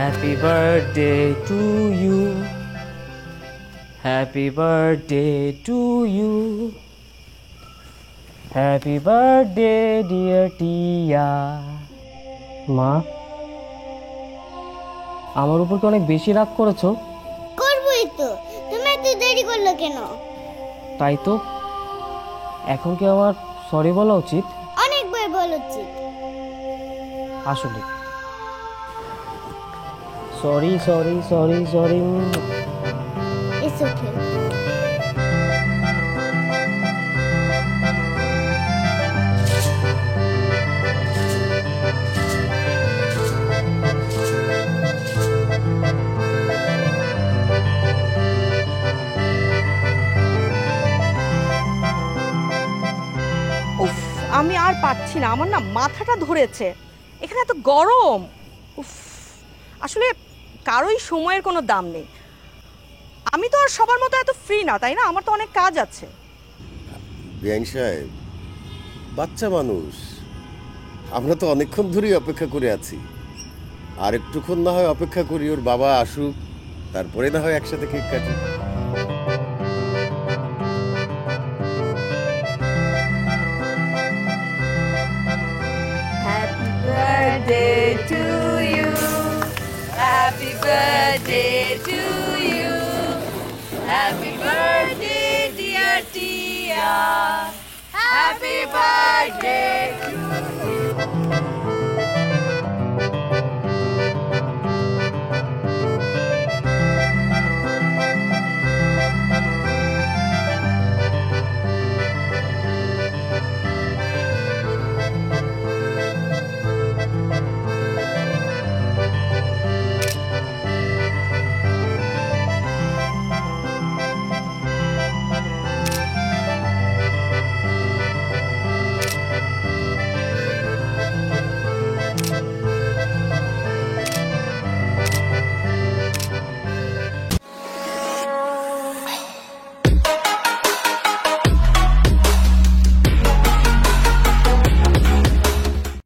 Happy birthday to you. Happy birthday to you. Happy birthday dear টিয়া। মা, আমার উপর কি অনেক বেশি রাগ করেছো? করবই তো, তুমি এত দেরি করলে কেন? তাই তো, এখন কি আমার সরি বলা উচিত? অনেকবার বলা উচিত। আসলে sorry sorry sorry sorry. It's okay. উফ, আমি আর পাচ্ছি না, আমার না মাথাটা ধরেছে। এখানে এত গরম। উফ, আসলে কারোই সময়ের কোনো দাম নেই। আমি তো আর সবার মতো এত ফ্রি না, তাই না? আমার তো অনেক কাজ আছে। বিআইন সাহেব, বাচ্চা মানুষ, আমরা তো অনেকক্ষণ ধরেই অপেক্ষা করে আছি। আর একটুক্ষণ না হয় অপেক্ষা করি, ওর বাবা আসুক, তারপরে না হয় একসাথে কেক কাটি। Happy birthday to you. Happy birthday to you. Happy birthday dear Tia. Happy birthday to you.